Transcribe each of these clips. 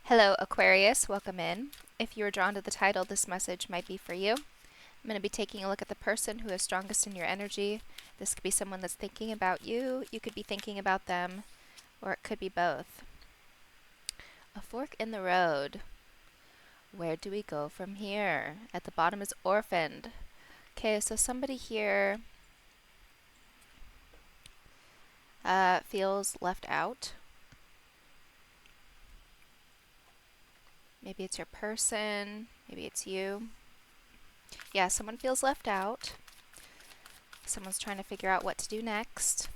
Hello, Aquarius. Welcome in. If you are drawn to the title, this message might be for you. I'm going to be taking a look at the person who is strongest in your energy. This could be someone that's thinking about you. You could be thinking about them, or it could be both. A fork in the road. Where do we go from here? At the bottom is orphaned. Okay, so somebody here feels left out. Maybe it's your person. Maybe it's you. Yeah, someone feels left out. Someone's trying to figure out what to do next.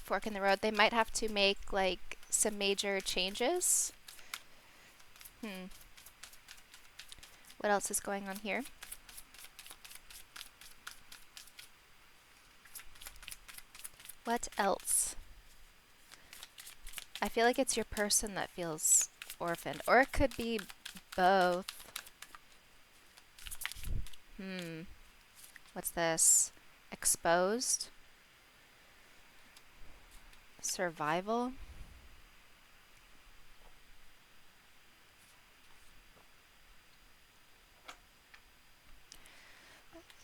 Fork in the road. They might have to make like some major changes. What else is going on here? What else? I feel like it's your person that feels orphaned, or it could be both. What's this? Exposed? Survival?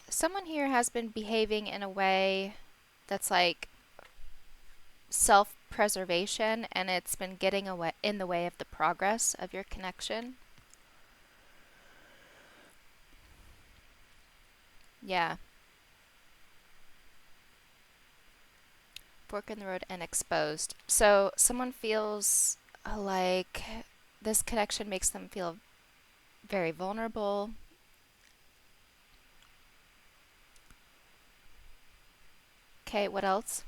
Someone here has been behaving in a way that's like self-preservation, and it's been getting in the way of the progress of your connection. Yeah. Fork in the road and exposed. So someone feels like this connection makes them feel very vulnerable. Okay, what else?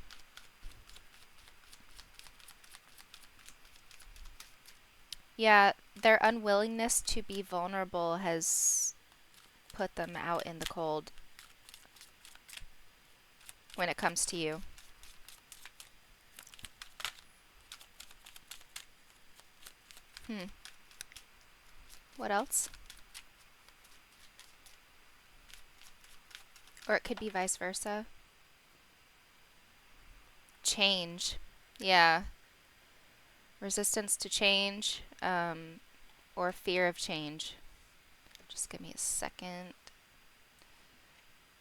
Yeah, their unwillingness to be vulnerable has put them out in the cold when it comes to you. What else? Or it could be vice versa. Change. Yeah. Resistance to change, or fear of change. Just give me a second.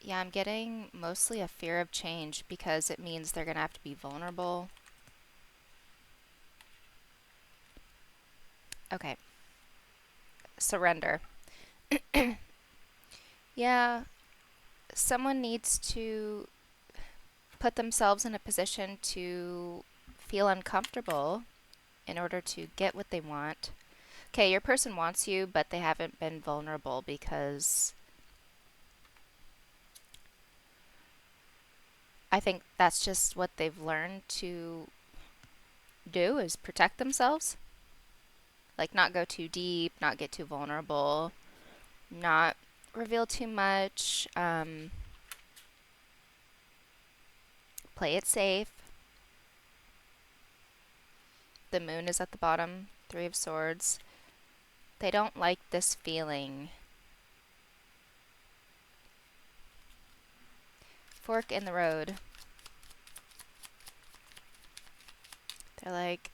Yeah, I'm getting mostly a fear of change because it means they're going to have to be vulnerable. Okay. Surrender. Yeah, someone needs to put themselves in a position to feel uncomfortable in order to get what they want. Okay, your person wants you, but they haven't been vulnerable because I think that's just what they've learned to do is protect themselves. Like not go too deep, not get too vulnerable, not reveal too much, play it safe. The moon is at the bottom, Three of Swords. They don't like this feeling. Fork in the road. They're like,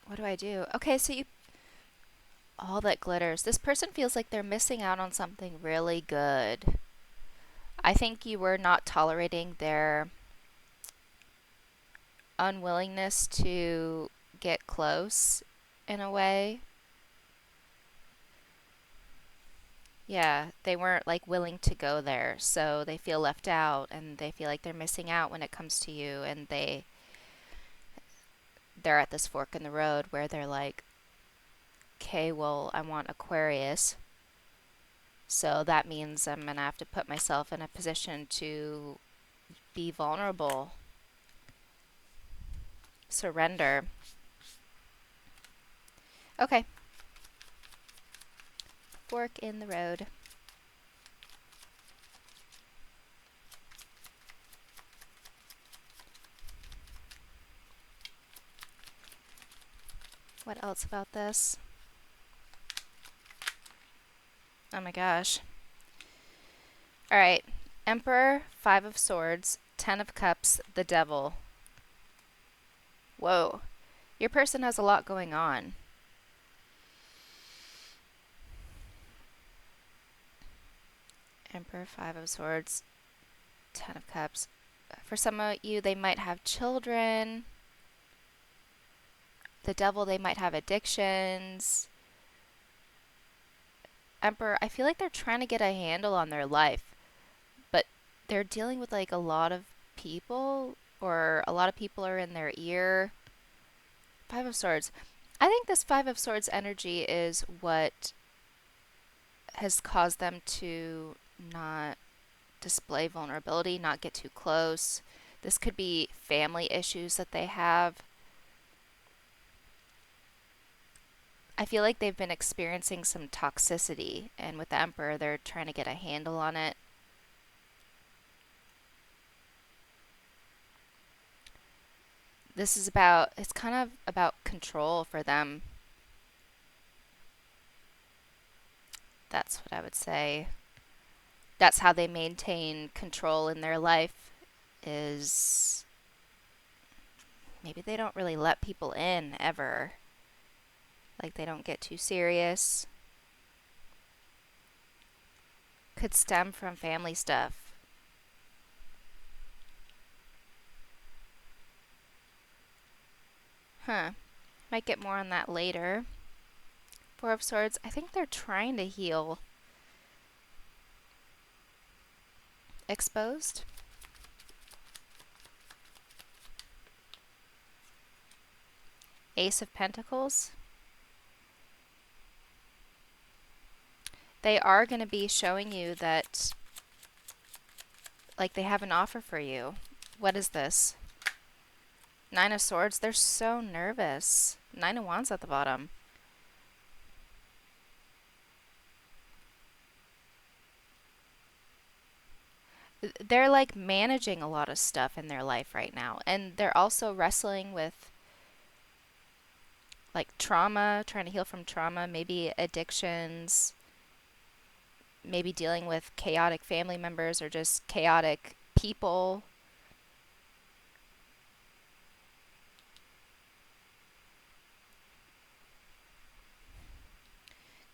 what do I do? Okay, so you... All that glitters. This person feels like they're missing out on something really good. I think you were not tolerating their unwillingness to get close in a way. Yeah, they weren't like willing to go there, so they feel left out and they feel like they're missing out when it comes to you, and they're at this fork in the road where they're like, okay, well, I want Aquarius, so that means I'm gonna have to put myself in a position to be vulnerable. Surrender. Okay. Fork in the road. What else about this? Oh my gosh. Alright. Emperor, Five of Swords, Ten of Cups, the Devil. Whoa. Your person has a lot going on. Emperor, Five of Swords, Ten of Cups. For some of you, they might have children. The Devil, they might have addictions. Emperor, I feel like they're trying to get a handle on their life, but they're dealing with like a lot of people, or a lot of people are in their ear. Five of Swords. I think this Five of Swords energy is what has caused them to not display vulnerability, not get too close. This could be family issues that they have. I feel like they've been experiencing some toxicity, and with the Emperor, they're trying to get a handle on it. This is about, it's kind of about control for them. That's what I would say. That's how they maintain control in their life, is maybe they don't really let people in ever. Like they don't get too serious. Could stem from family stuff. Huh. Might get more on that later. Four of Swords. I think they're trying to heal. Exposed. Ace of Pentacles. They are going to be showing you that, like, they have an offer for you. What is this? Nine of Swords. They're so nervous. Nine of Wands at the bottom. They're like managing a lot of stuff in their life right now, and they're also wrestling with like trauma, trying to heal from trauma, maybe addictions, maybe dealing with chaotic family members or just chaotic people.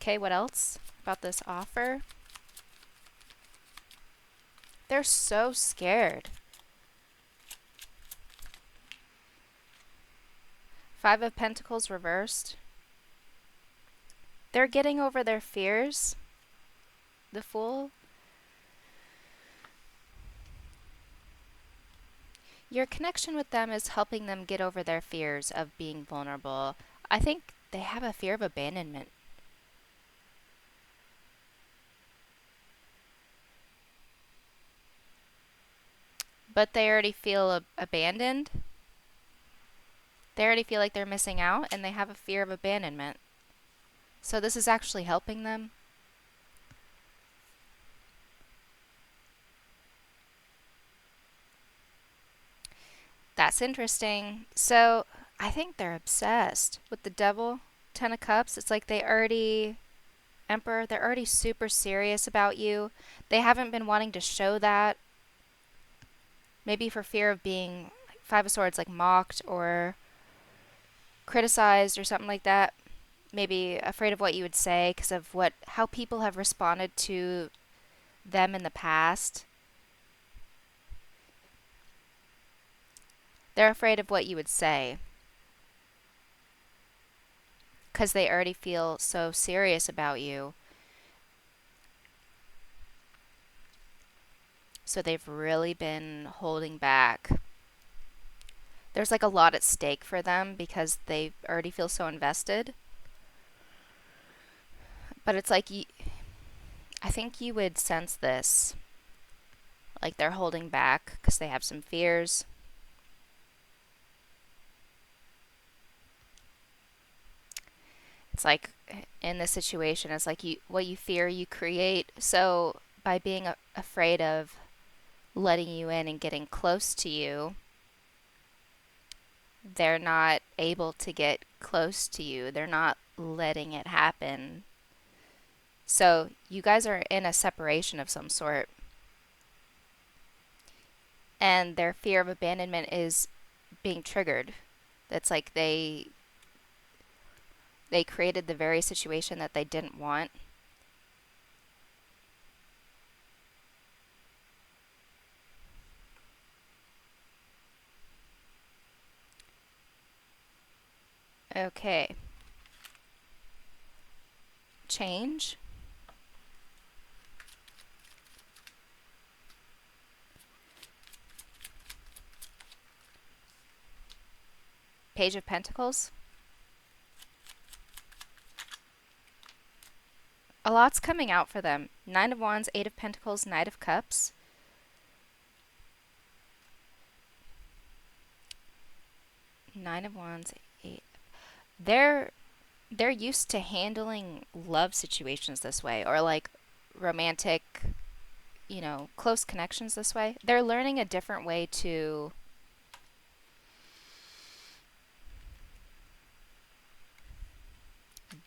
Okay, what else about this offer? They're so scared. Five of Pentacles reversed. They're getting over their fears. The Fool. Your connection with them is helping them get over their fears of being vulnerable. I think they have a fear of abandonment. But they already feel abandoned. They already feel like they're missing out, and they have a fear of abandonment. So this is actually helping them. That's interesting. So I think they're obsessed with the Devil, Ten of Cups. It's like they already, Emperor, they're already super serious about you. They haven't been wanting to show that. Maybe for fear of being, like, Five of Swords, like mocked or criticized or something like that. Maybe afraid of what you would say because of how people have responded to them in the past. They're afraid of what you would say because they already feel so serious about you. So they've really been holding back. There's like a lot at stake for them because they already feel so invested. But it's like, I think you would sense this. Like they're holding back because they have some fears. It's like in this situation, it's like what you fear, you create. So by being afraid of letting you in and getting close to you, they're not able to get close to you. They're not letting it happen. So you guys are in a separation of some sort. And their fear of abandonment is being triggered. It's like they created the very situation that they didn't want. Okay. Change. Page of Pentacles. A lot's coming out for them. Nine of Wands, Eight of Pentacles, Knight of Cups. Nine of Wands, Eight. They're they're used to handling love situations this way, or like romantic, close connections this way. They're learning a different way to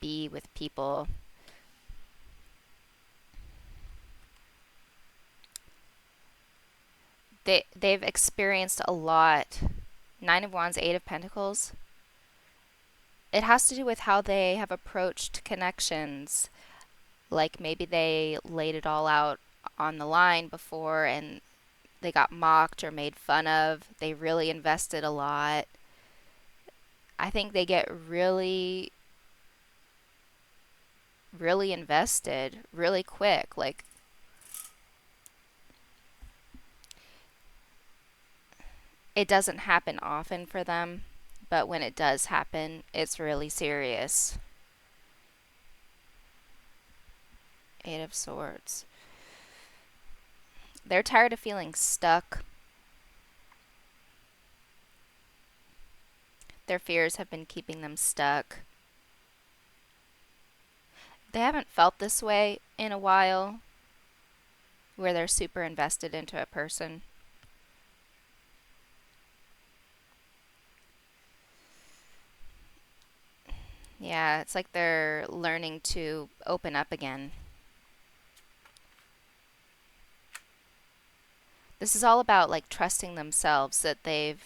be with people. They've experienced a lot. Nine of Wands, Eight of Pentacles. It has to do with how they have approached connections. Like maybe they laid it all out on the line before and they got mocked or made fun of. They really invested a lot. I think they get really, really invested really quick. Like, it doesn't happen often for them, but when it does happen, it's really serious. Eight of Swords. They're tired of feeling stuck. Their fears have been keeping them stuck. They haven't felt this way in a while, where they're super invested into a person. Yeah, it's like they're learning to open up again. This is all about like trusting themselves that they've.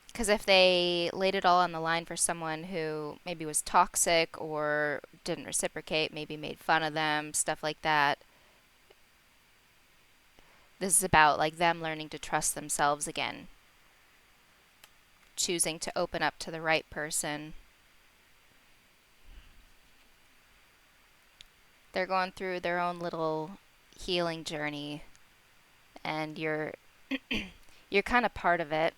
Because if they laid it all on the line for someone who maybe was toxic or didn't reciprocate, maybe made fun of them, stuff like that, this is about like them learning to trust themselves again, choosing to open up to the right person. They're going through their own little healing journey, and you're you're kind of part of it.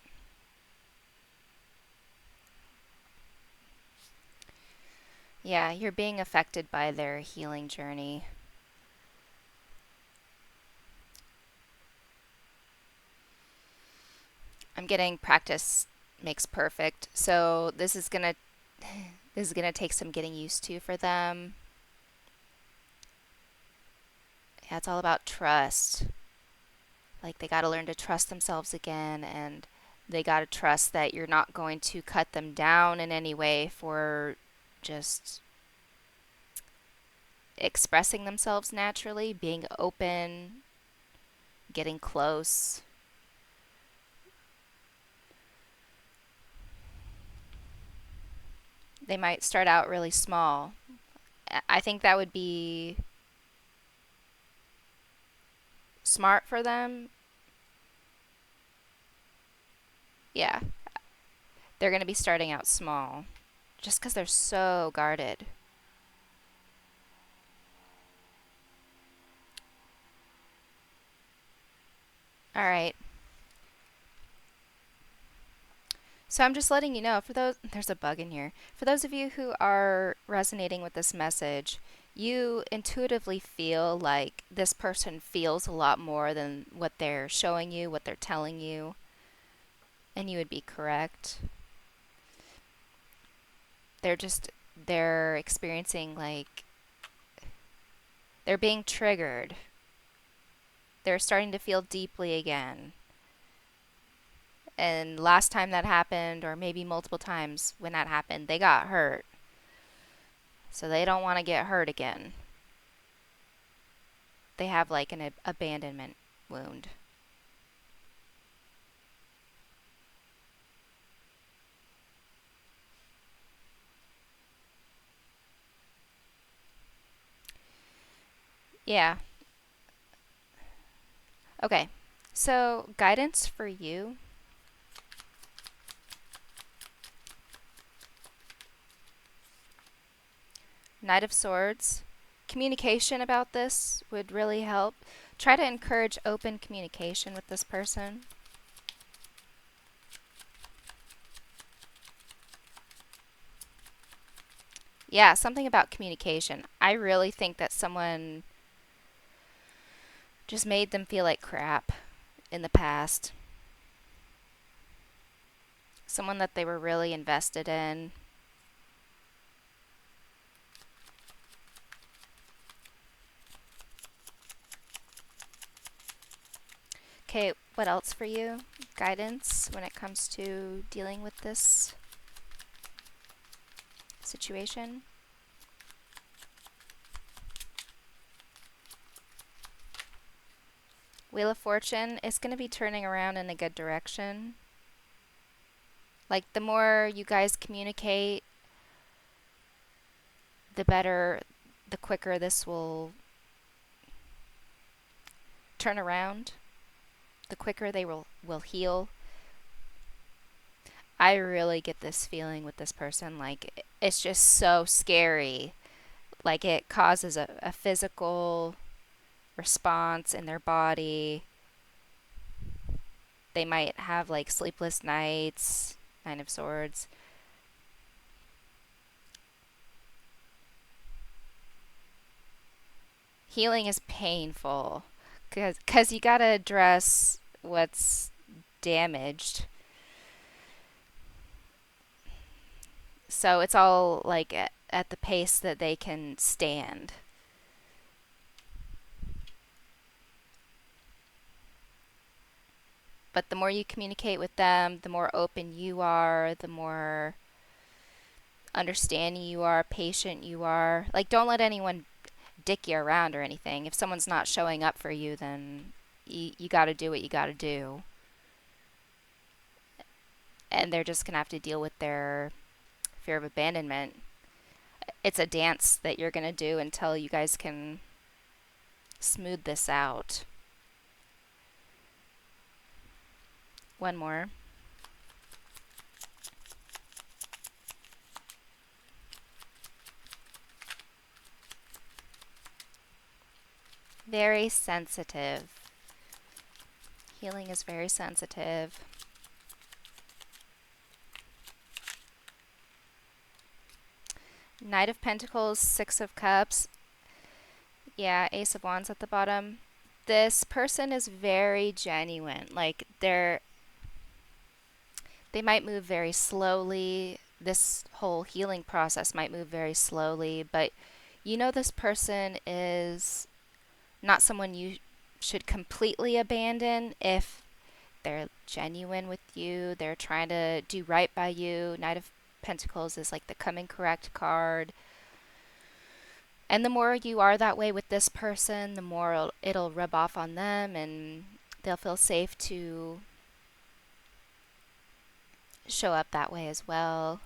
Yeah, you're being affected by their healing journey. I'm getting practice makes perfect. So this is going to take some getting used to for them. Yeah, it's all about trust. Like they got to learn to trust themselves again, and they got to trust that you're not going to cut them down in any way for just expressing themselves naturally, being open, getting close. They might start out really small. I think that would be smart for them. Yeah, they're going to be starting out small just because they're so guarded. All right. So I'm just letting you know, for those, there's a bug in here. For those of you who are resonating with this message, you intuitively feel like this person feels a lot more than what they're showing you, what they're telling you, and you would be correct. They're experiencing like, they're being triggered. They're starting to feel deeply again. And last time that happened, or maybe multiple times when that happened, they got hurt. So they don't want to get hurt again. They have like an abandonment wound. Yeah. Okay. So, guidance for you. Knight of Swords. Communication about this would really help. Try to encourage open communication with this person. Yeah, something about communication. I really think that someone just made them feel like crap in the past. Someone that they were really invested in. Okay, what else for you? Guidance when it comes to dealing with this situation? Wheel of Fortune is going to be turning around in a good direction. Like, the more you guys communicate, the better, the quicker this will turn around, the quicker they will heal. I really get this feeling with this person. Like, it's just so scary. Like, it causes a physical response in their body. They might have like sleepless nights. Nine of Swords. Healing is painful because you gotta address what's damaged. So it's all like at the pace that they can stand. But the more you communicate with them, the more open you are, the more understanding you are, patient you are. Like, don't let anyone dick you around or anything. If someone's not showing up for you, then you got to do what you got to do. And they're just going to have to deal with their fear of abandonment. It's a dance that you're going to do until you guys can smooth this out. One more. Very sensitive. Healing is very sensitive. Knight of Pentacles, Six of Cups. Yeah, Ace of Wands at the bottom. This person is very genuine. Like, they might move very slowly. This whole healing process might move very slowly, but you know this person is not someone you should completely abandon if they're genuine with you. They're trying to do right by you. Knight of Pentacles is like the coming correct card. And the more you are that way with this person, the more it'll rub off on them and they'll feel safe to show up that way as well.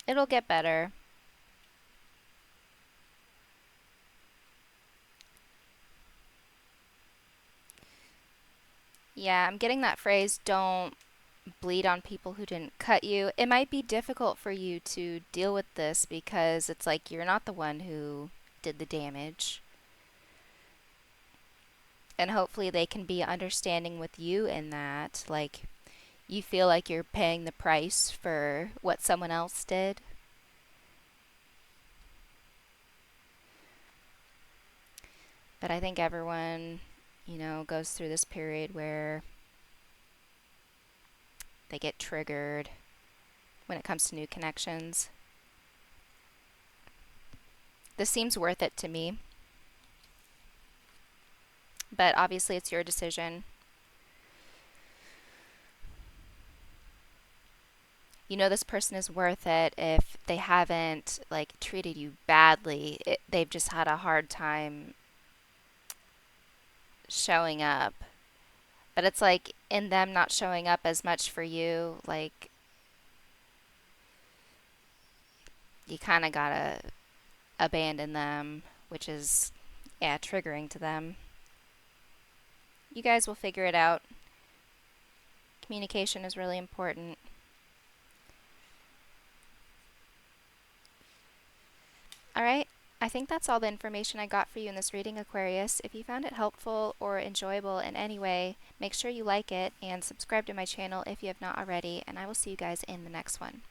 It'll get better. Yeah, I'm getting that phrase, don't bleed on people who didn't cut you. It might be difficult for you to deal with this because it's like you're not the one who did the damage. And hopefully they can be understanding with you in that. Like, you feel like you're paying the price for what someone else did. But I think everyone, goes through this period where they get triggered when it comes to new connections. This seems worth it to me. But obviously it's your decision. You know this person is worth it if they haven't like treated you badly. They've just had a hard time showing up. But it's like in them not showing up as much for you, like you kind of gotta abandon them, which is, yeah, triggering to them. You guys will figure it out. Communication is really important. Alright, I think that's all the information I got for you in this reading, Aquarius. If you found it helpful or enjoyable in any way, make sure you like it and subscribe to my channel if you have not already, and I will see you guys in the next one.